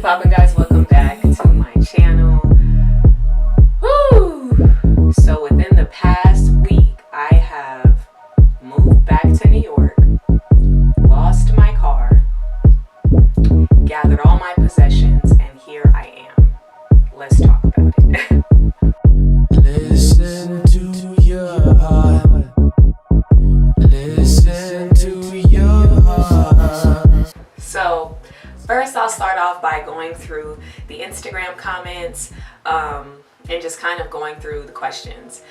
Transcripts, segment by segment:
Poppin' guys, welcome back to my channel. Woo! So within the past week, I have moved back to New York, lost my car, gathered all my possessions, and here I am. Let's talk about it. Listen to your heart. Listen to your heart. So first, I'll start off by going through the Instagram comments and just kind of going through the questions.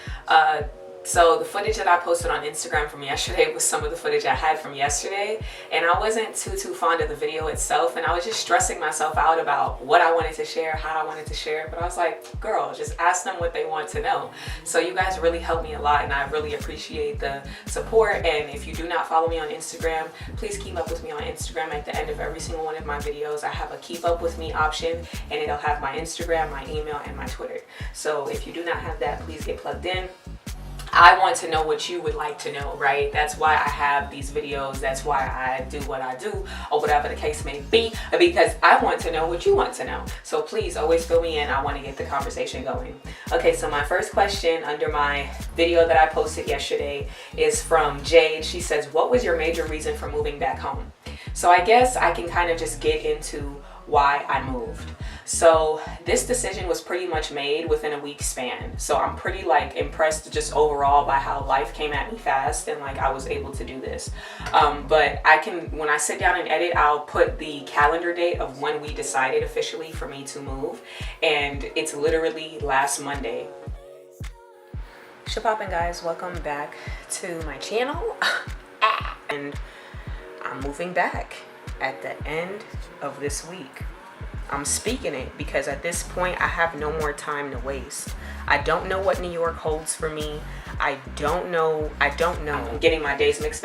So the footage that I posted on Instagram from yesterday was some of the footage I had from yesterday, and I wasn't too fond of the video itself, and I was just stressing myself out about what I wanted to share, how I wanted to share it. But I was like, girl, just ask them what they want to know. So you guys really helped me a lot, and I really appreciate the support. And if you do not follow me on Instagram, please keep up with me on Instagram. At the end of every single one of my videos, I have a keep up with me option, and it'll have my Instagram, my email, and my Twitter. So if you do not have that, please get plugged in. I want to know what you would like to know, right? That's why I have these videos. That's why I do what I do, or whatever the case may be, because I want to know what you want to know. So please always fill me in. I want to get the conversation going. Okay, so my first question under my video that I posted yesterday is from Jade. She says, what was your major reason for moving back home? So I guess I can kind of just get into why I moved. So this decision was pretty much made within a week span. So I'm pretty impressed just overall by how life came at me fast, and I was able to do this. But when I sit down and edit, I'll put the calendar date of when we decided officially for me to move, and it's literally last Monday. Poppin' guys, welcome back to my channel. And I'm moving back at the end of this week. I'm speaking it because at this point I have no more time to waste. I don't know what New York holds for me. I don't know. I'm getting my days mixed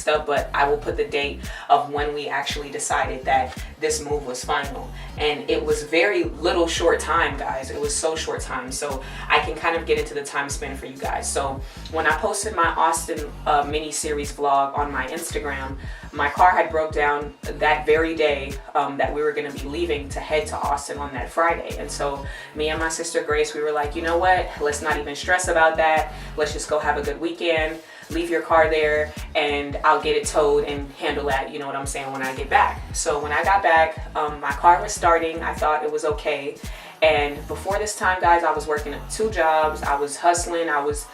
up, but I will put the date of when we actually decided that this move was final. And it was very little short time, guys. It was so short time. So I can kind of get into the time span for you guys. So when I posted my Austin mini series vlog on my Instagram, my car had broke down that very day that we were going to be leaving to head to Austin on that Friday. And so me and my sister Grace, we were like, you know what? Let's not even stress about that. Let's just go have a good weekend. Leave your car there and I'll get it towed and handle that, you know what I'm saying, when I get back. So when I got back, my car was starting. I thought it was okay. And before this time, guys, I was working 2 jobs. I was hustling. I was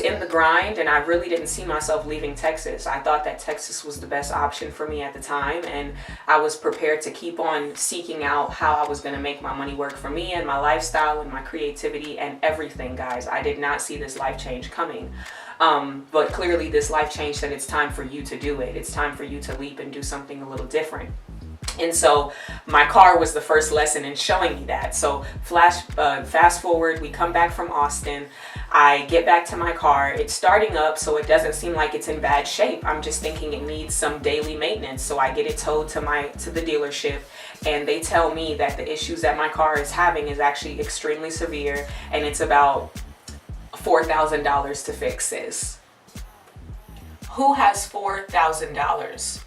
in the grind, and I really didn't see myself leaving Texas. I thought that Texas was the best option for me at the time, and I was prepared to keep on seeking out how I was going to make my money work for me and my lifestyle and my creativity and everything, guys. I did not see this life change coming. But clearly this life change said it's time for you to do it. It's time for you to leap and do something a little different. And so my car was the first lesson in showing me that. So fast forward, we come back from Austin. I get back to my car. It's starting up, so it doesn't seem like it's in bad shape. I'm just thinking it needs some daily maintenance. So I get it towed to the dealership, and they tell me that the issues that my car is having is actually extremely severe, and it's about $4,000 to fix this. Who has $4,000?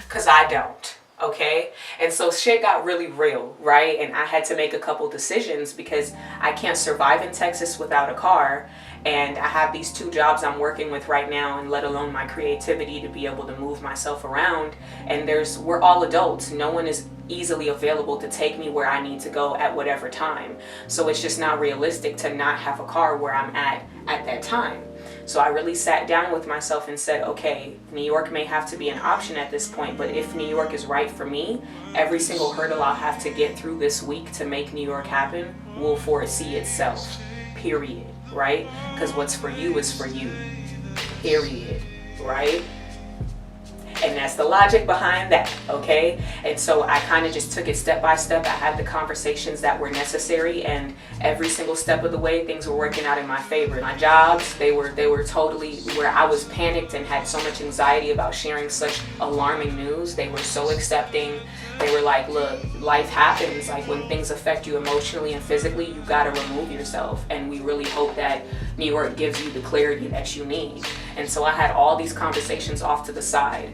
Because I don't. Okay, and so shit got really real, right? And I had to make a couple decisions because I can't survive in Texas without a car, and I have these 2 jobs I'm working with right now, and let alone my creativity to be able to move myself around. And we're all adults. No one is easily available to take me where I need to go at whatever time. So it's just not realistic to not have a car where I'm at that time. So I really sat down with myself and said, okay, New York may have to be an option at this point, but if New York is right for me, every single hurdle I'll have to get through this week to make New York happen will foresee itself, period, right? Because what's for you is for you, period, right? And that's the logic behind that, okay? And so I kind of just took it step by step. I had the conversations that were necessary, and every single step of the way, things were working out in my favor. My jobs, they were totally, where I was panicked and had so much anxiety about sharing such alarming news, they were so accepting. They were like, look, life happens. Like, when things affect you emotionally and physically, you gotta remove yourself. And we really hope that New York gives you the clarity that you need. And so I had all these conversations off to the side.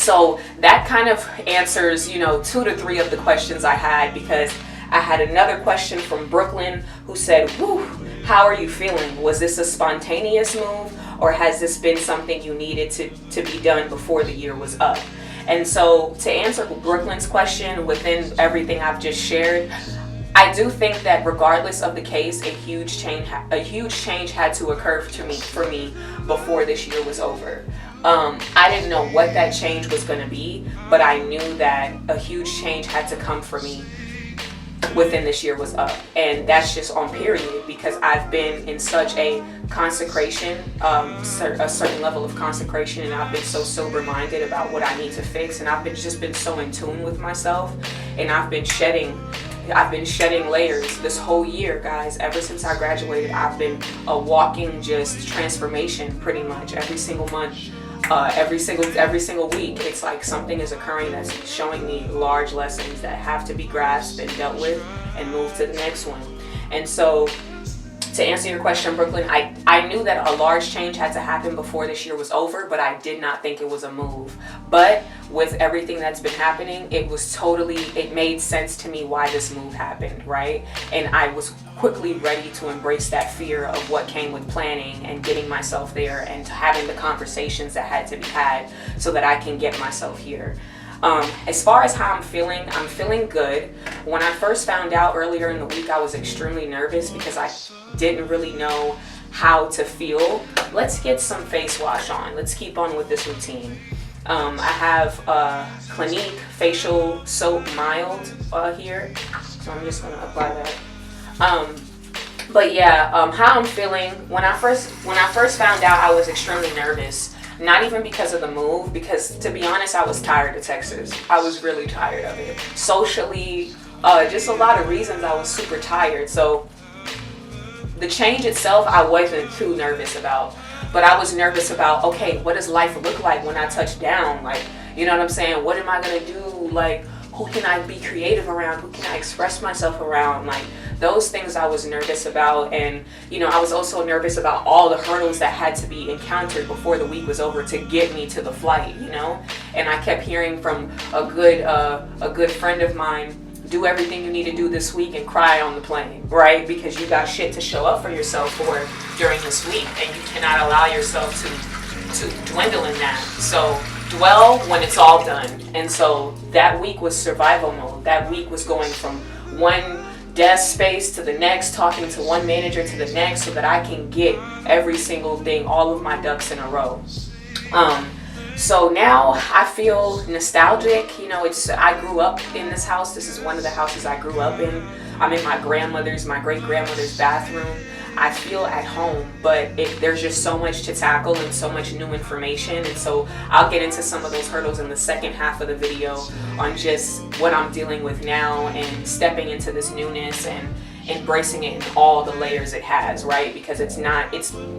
So that kind of answers, 2 to 3 of the questions I had, because I had another question from Brooklyn who said, "Woo, how are you feeling? Was this a spontaneous move, or has this been something you needed to be done before the year was up?" And so to answer Brooklyn's question, within everything I've just shared, I do think that regardless of the case, a huge change had to occur for me before this year was over. I didn't know what that change was going to be, but I knew that a huge change had to come for me within this year was up. And that's just on period, because I've been in such a consecration, a certain level of consecration, and I've been so sober-minded about what I need to fix, and I've been so in tune with myself, and I've been shedding layers this whole year, guys. Ever since I graduated, I've been a walking just transformation, pretty much every single month. Every single week, it's like something is occurring that's showing me large lessons that have to be grasped and dealt with and moved to the next one. And so, to answer your question, Brooklyn, I knew that a large change had to happen before this year was over, but I did not think it was a move. But with everything that's been happening, it made sense to me why this move happened, right? And I was quickly ready to embrace that fear of what came with planning and getting myself there and having the conversations that had to be had so that I can get myself here. As far as how I'm feeling good. When I first found out earlier in the week, I was extremely nervous because I didn't really know how to feel. Let's get some face wash on. Let's keep on with this routine. I have Clinique Facial Soap Mild here, so I'm just gonna apply that. But yeah, how I'm feeling. When I first found out, I was extremely nervous. Not even because of the move, because to be honest, I was tired of Texas. I was really tired of it. Socially, just a lot of reasons I was super tired. So the change itself, I wasn't too nervous about. But I was nervous about, okay, what does life look like when I touch down? Like, you know what I'm saying? What am I gonna do? Like, who can I be creative around? Who can I express myself around? Like, those things I was nervous about. And, I was also nervous about all the hurdles that had to be encountered before the week was over to get me to the flight, And I kept hearing from a good friend of mine, do everything you need to do this week and cry on the plane, right? Because you got shit to show up for yourself for during this week, and you cannot allow yourself to dwindle in that. So dwell when it's all done. And so that week was survival mode. That week was going from one desk space to the next, talking to one manager to the next, so that I can get every single thing, all of my ducks in a row. So now I feel nostalgic. I grew up in this house. This is one of the houses I grew up in. I'm in my great-grandmother's bathroom. I feel at home, but there's just so much to tackle and so much new information. And so I'll get into some of those hurdles in the second half of the video on just what I'm dealing with now and stepping into this newness and embracing it in all the layers it has, right? Because it's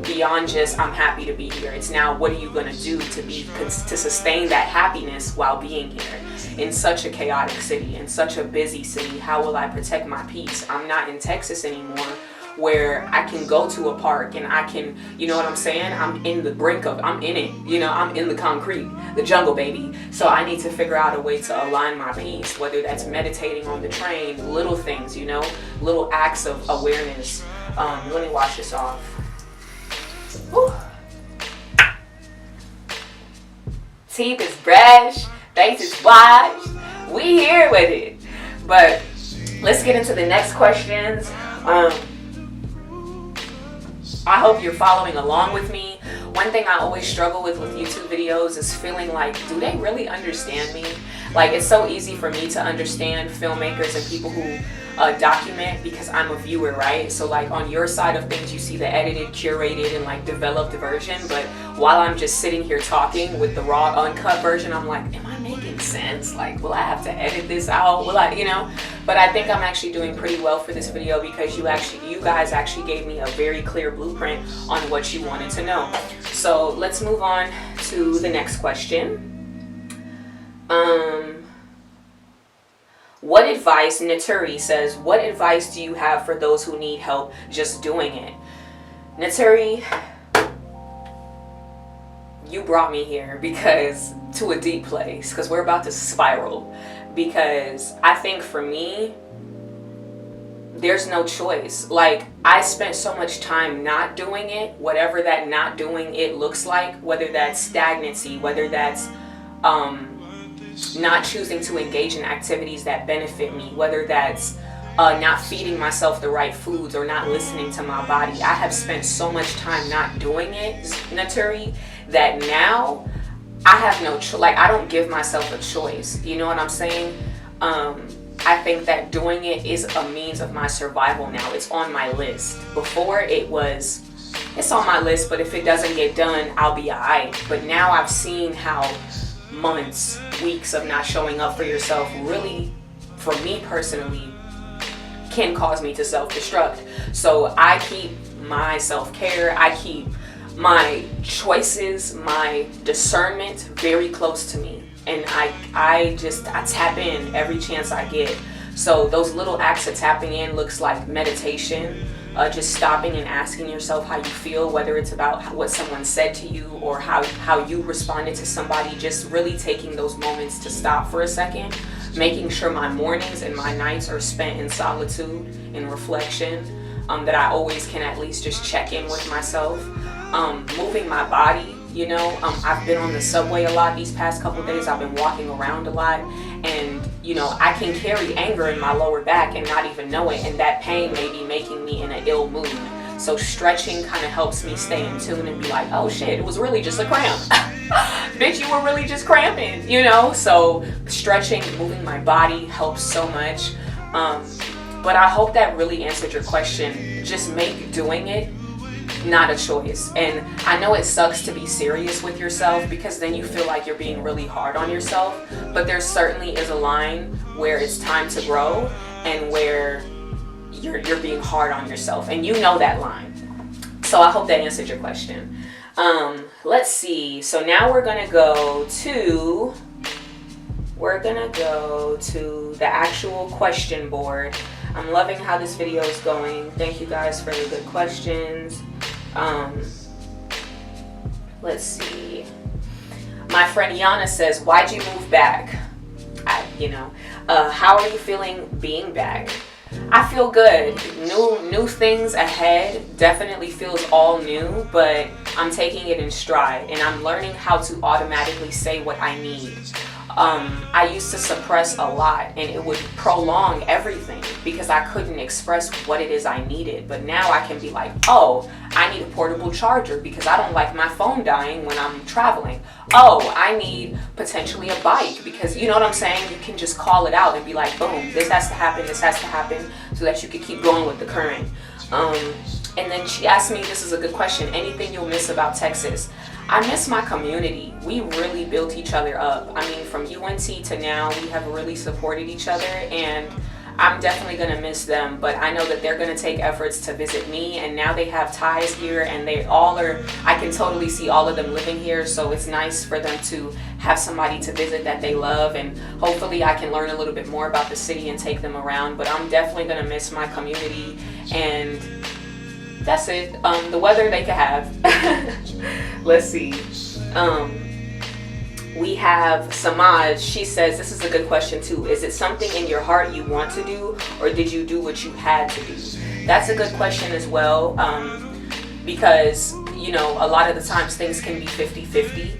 beyond just I'm happy to be here. It's now, what are you going to do to sustain that happiness while being here in such a chaotic city, in such a busy city? How will I protect my peace? I'm not in Texas anymore, where I can go to a park and I can, you know what I'm saying? I'm in the brink of, I'm in it, I'm in the concrete, the jungle, baby. So I need to figure out a way to align my peace, whether that's meditating on the train, little things, little acts of awareness. Let me wash this off. Whew. Teeth is brushed, face is washed. We here with it. But let's get into the next questions. I hope you're following along with me. One thing I always struggle with YouTube videos is feeling like, do they really understand me? Like, it's so easy for me to understand filmmakers and people who document because I'm a viewer, right? So like on your side of things, you see the edited, curated, and like developed version. But while I'm just sitting here talking with the raw, uncut version, I'm like, am I making sense? Like, will I have to edit this out? Will I, But I think I'm actually doing pretty well for this video because you guys actually gave me a very clear blueprint on what you wanted to know. So let's move on to the next question. What advice, Naturi says, what advice do you have for those who need help just doing it? Naturi, you brought me here because to a deep place, because we're about to spiral. Because I think for me, there's no choice. Like, I spent so much time not doing it, whatever that not doing it looks like, whether that's stagnancy, whether that's not choosing to engage in activities that benefit me, whether that's not feeding myself the right foods or not listening to my body. I have spent so much time not doing it, Naturi, that now I have no choice. Like, I don't give myself a choice. You know what I'm saying? I think that doing it is a means of my survival now. It's on my list. Before it's on my list, but if it doesn't get done, I'll be alright. But now I've seen how months, weeks of not showing up for yourself really, for me personally, can cause me to self-destruct. So I keep my self-care, I keep my choices, my discernment very close to me. And I tap in every chance I get. So those little acts of tapping in looks like meditation, just stopping and asking yourself how you feel, whether it's about what someone said to you or how you responded to somebody. Just really taking those moments to stop for a second, making sure my mornings and my nights are spent in solitude, in reflection, that I always can at least just check in with myself, moving my body. You know, I've been on the subway a lot these past couple of days. I've been walking around a lot, and you know, I can carry anger in my lower back and not even know it, and that pain may be making me in an ill mood. So stretching kind of helps me stay in tune and be like, oh shit, it was really just a cramp. Bitch, you were really just cramping, you know? So stretching, moving my body helps so much. But I hope that really answered your question. Just make doing it not a choice. And I know it sucks to be serious with yourself, because then you feel like you're being really hard on yourself, but there certainly is a line where it's time to grow and where you're being hard on yourself, and you know that line. So I hope that answered your question. Let's see. So now we're gonna go to the actual question board. I'm loving how this video is going. Thank you guys for the good questions. Let's see. My friend Yana says, why'd you move back? How are you feeling being back? I feel good. New things ahead. Definitely feels all new, but I'm taking it in stride, and I'm learning how to automatically say what I need. I used to suppress a lot, and it would prolong everything because I couldn't express what it is I needed. But now I can be like, oh, I need a portable charger because I don't like my phone dying when I'm traveling. Oh, I need potentially a bike because, you know what I'm saying? You can just call it out and be like, boom, this has to happen, so that you can keep going with the current. And then she asked me, this is a good question, anything you'll miss about Texas? I miss my community. We really built each other up. I mean, from UNT to now, we have really supported each other, and I'm definitely gonna miss them, but I know that they're gonna take efforts to visit me, and now they have ties here, and I can totally see all of them living here, so it's nice for them to have somebody to visit that they love, and hopefully I can learn a little bit more about the city and take them around. But I'm definitely gonna miss my community, and that's it. The weather they could have. Let's see. We have Samaj. She says, this is a good question too. Is it something in your heart you want to do, or did you do what you had to do? That's a good question as well, because, you know, a lot of the times things can be 50-50.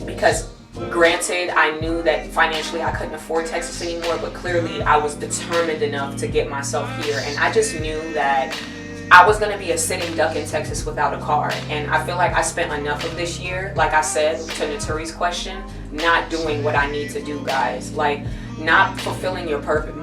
Because granted, I knew that financially I couldn't afford Texas anymore, but clearly I was determined enough to get myself here. And I just knew that I was gonna be a sitting duck in Texas without a car, and I feel like I spent enough of this year, like I said to Naturi's question, not doing what I need to do, guys. Like, not fulfilling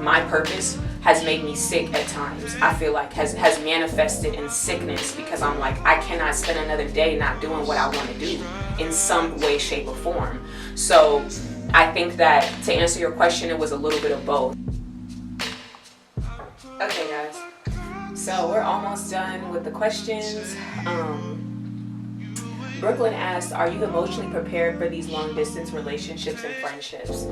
my purpose has made me sick at times. I feel like has manifested in sickness, because I'm like, I cannot spend another day not doing what I want to do in some way, shape, or form. So I think that to answer your question, it was a little bit of both. Okay, guys. So we're almost done with the questions. Brooklyn asked, are you emotionally prepared for these long distance relationships and friendships?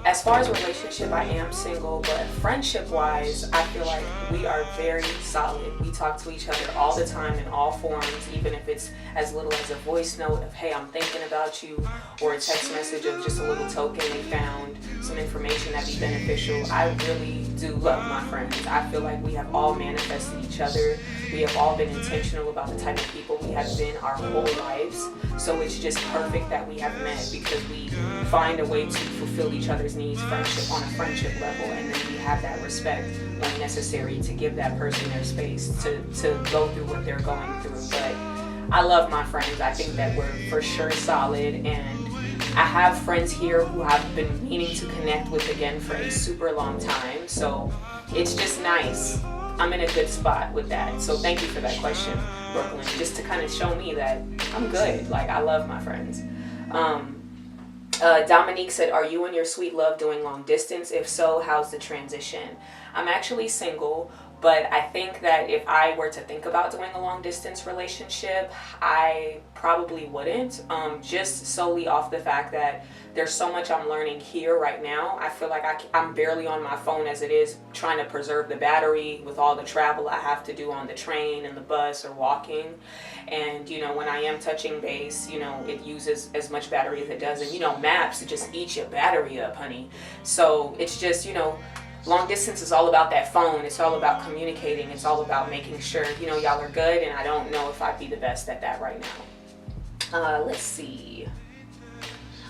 As far as relationship, I am single, but friendship wise, I feel like we are very solid. We talk to each other all the time in all forms, even if it's as little as a voice note of, hey, I'm thinking about you, or a text message of just a little token we found, some information that'd be beneficial. I really do love my friends. I feel like we have all manifested each other. We have all been intentional about the type of people we have been our whole lives. So it's just perfect that we have met, because we find a way to fulfill each other's needs, friendship on a friendship level, and then we have that respect when necessary to give that person their space to go through what they're going through. But I love my friends. I think that we're for sure solid, and I have friends here who I've been meaning to connect with again for a super long time. So it's just nice. I'm in a good spot with that. So thank you for that question, Brooklyn, just to kind of show me that I'm good. Like, I love my friends. Dominique said, are you and your sweet love doing long distance? If so, how's the transition? I'm actually single, but I think that if I were to think about doing a long distance relationship, I probably wouldn't, just solely off the fact that there's so much I'm learning here right now. I feel like I'm barely on my phone as it is, trying to preserve the battery with all the travel I have to do on the train and the bus or walking. And, you know, when I am touching base, you know, it uses as much battery as it does. And, you know, maps, it just eats your battery up, honey. So it's just, you know, long distance is all about that phone. It's all about communicating. It's all about making sure, you know, y'all are good. And I don't know if I'd be the best at that right now. Let's see.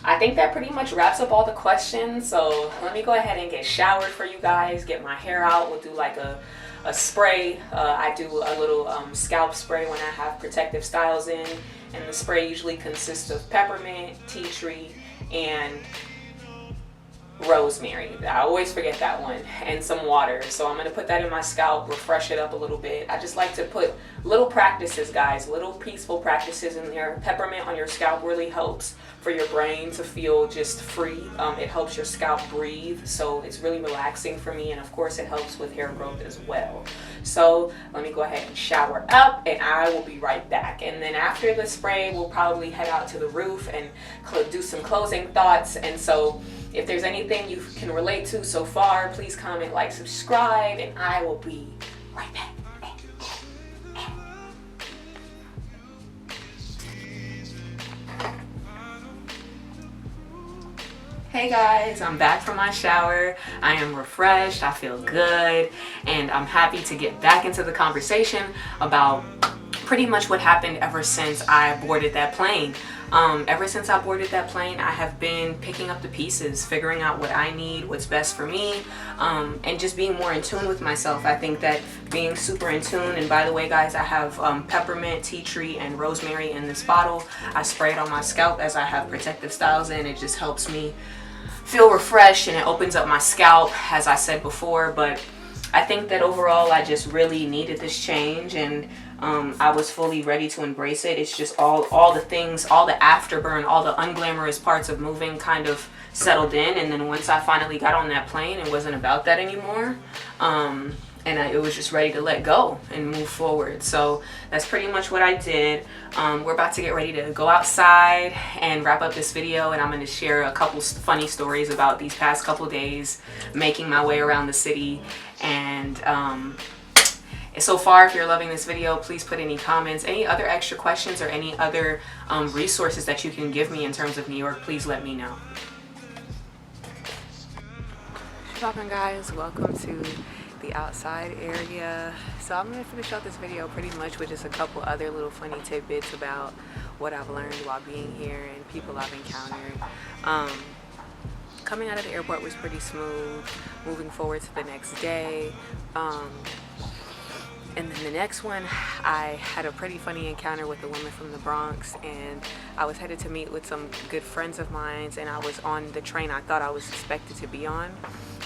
I think that pretty much wraps up all the questions. So let me go ahead and get showered for you guys, get my hair out. We'll do like a spray. I do a little scalp spray when I have protective styles in. And the spray usually consists of peppermint, tea tree, and rosemary. I always forget that one. And some water. So I'm going to put that in my scalp, refresh it up a little bit. I just like to put little practices, guys, little peaceful practices in there. Peppermint on your scalp really helps for your brain to feel just free. It helps your scalp breathe, so it's really relaxing for me, and of course it helps with hair growth as well. So let me go ahead and shower up, and I will be right back. And then after the spray, we'll probably head out to the roof and do some closing thoughts. And so if there's anything you can relate to so far, please comment, like, subscribe, and I will be right back. Hey guys, I'm back from my shower. I am refreshed, I feel good, and I'm happy to get back into the conversation about pretty much what happened ever since I boarded that plane. Ever since I boarded that plane, I have been picking up the pieces, figuring out what I need, what's best for me, and just being more in tune with myself. I think that being super in tune, and by the way guys, I have peppermint, tea tree, and rosemary in this bottle. I spray it on my scalp as I have protective styles in. It just helps me feel refreshed, and it opens up my scalp, as I said before. But I think that overall I just really needed this change, and I was fully ready to embrace it. It's just all the things, all the afterburn, all the unglamorous parts of moving kind of settled in. And then once I finally got on that plane, it wasn't about that anymore. It was just ready to let go and move forward. So that's pretty much what I did. We're about to get ready to go outside and wrap up this video, and I'm going to share a couple funny stories about these past couple days making my way around the city. And so far, if you're loving this video, please put any comments, any other extra questions, or any other resources that you can give me in terms of New York. Please let me know. What's poppin', guys? Welcome to the outside area. So I'm going to finish out this video pretty much with just a couple other little funny tidbits about what I've learned while being here and people I've encountered. Coming out of the airport was pretty smooth. Moving forward to the next day. And then the next one, I had a pretty funny encounter with a woman from the Bronx, and I was headed to meet with some good friends of mine, and I was on the train I thought I was expected to be on.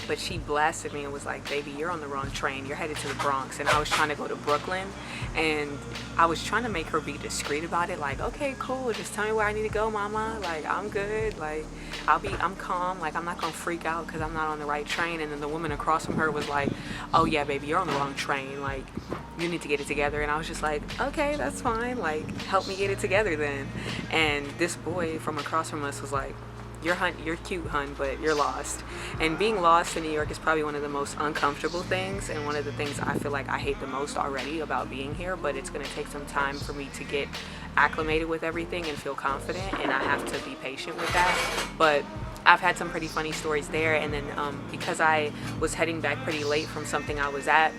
but she blasted me and was like, baby, you're on the wrong train, you're headed to the Bronx. And I was trying to go to Brooklyn, and I was trying to make her be discreet about it, like, okay, cool, just tell me where I need to go, mama, like, I'm good, like, I'm calm, like, I'm not gonna freak out because I'm not on the right train. And then the woman across from her was like, oh yeah, baby, you're on the wrong train, like, you need to get it together. And I was just like, okay, that's fine, like, help me get it together then. And this boy from across from us was like, you're cute, hun, but you're lost. And being lost in New York is probably one of the most uncomfortable things, and one of the things I feel like I hate the most already about being here. But it's going to take some time for me to get acclimated with everything and feel confident, and I have to be patient with that. But I've had some pretty funny stories there. And then because I was heading back pretty late from something I was at,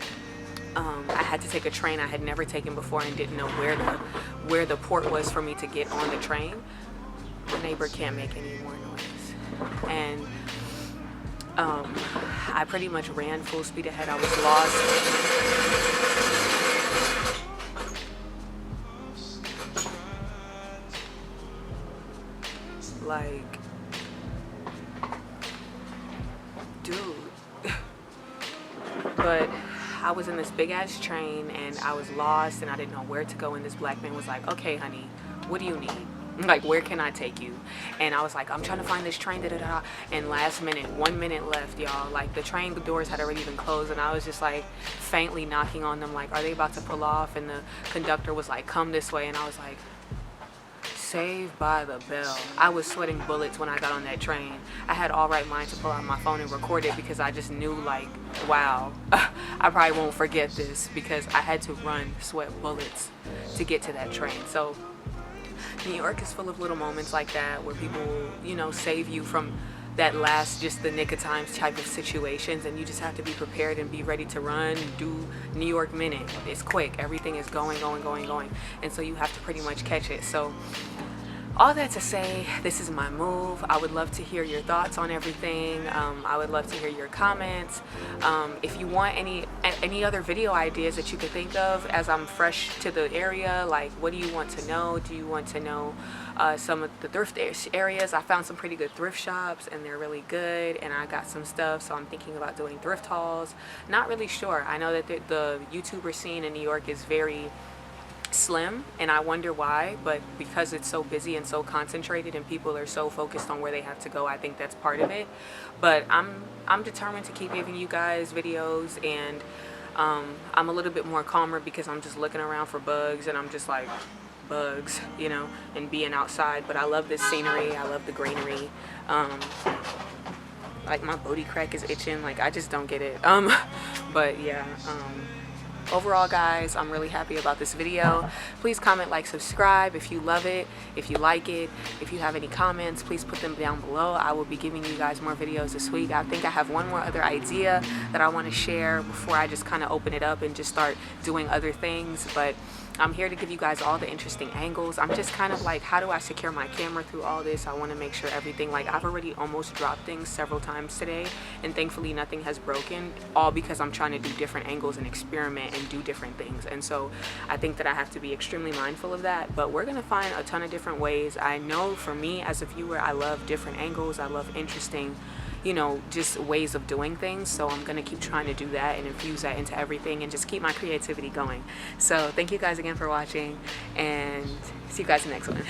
I had to take a train I had never taken before and didn't know where the port was for me to get on the train. The neighbor can't make any more noise. And I pretty much ran full speed ahead. I was lost. Like, dude. But I was in this big ass train and I was lost and I didn't know where to go. And this black man was like, okay, honey, what do you need? Like, where can I take you? And I was like, I'm trying to find this train, da-da-da. And last minute, 1 minute left, y'all. Like, the train doors had already been closed, and I was just like faintly knocking on them, like, are they about to pull off? And the conductor was like, come this way. And I was like, Saved by the Bell. I was sweating bullets when I got on that train. I had all right mind to pull out my phone and record it because I just knew, like, wow, I probably won't forget this, because I had to run, sweat bullets to get to that train. So New York is full of little moments like that where people, you know, save you from that last, just the nick of times type of situations, and you just have to be prepared and be ready to run, do New York minute. It's quick, everything is going, and so you have to pretty much catch it. So all that to say, this is my move. I would love to hear your thoughts on everything. I would love to hear your comments. If you want any other video ideas that you could think of as I'm fresh to the area, like, what do you want to know? Do you want to know some of the thrift areas? I found some pretty good thrift shops and they're really good, and I got some stuff, so I'm thinking about doing thrift hauls. Not really sure. I know that the YouTuber scene in New York is very slim, and I wonder why, but because it's so busy and so concentrated and people are so focused on where they have to go, I think that's part of it. But I'm determined to keep giving you guys videos, and I'm a little bit more calmer because I'm just looking around for bugs, and I'm just like, bugs, you know, and being outside. But I love this scenery, I love the greenery. Like, my booty crack is itching, like, I just don't get it. But yeah, overall, guys, I'm really happy about this video. Please comment, like, subscribe if you love it, if you like it. If you have any comments, please put them down below. I will be giving you guys more videos this week. I think I have one more other idea that I want to share before I just kind of open it up and just start doing other things. But I'm here to give you guys all the interesting angles. I'm just kind of like, how do I secure my camera through all this? I want to make sure everything, like, I've already almost dropped things several times today, and thankfully nothing has broken, all because I'm trying to do different angles and experiment and do different things. And so I think that I have to be extremely mindful of that, but we're going to find a ton of different ways. I know for me as a viewer, I love different angles. I love interesting, you know, just ways of doing things. So I'm gonna keep trying to do that and infuse that into everything and just keep my creativity going. So thank you guys again for watching, and see you guys in the next one.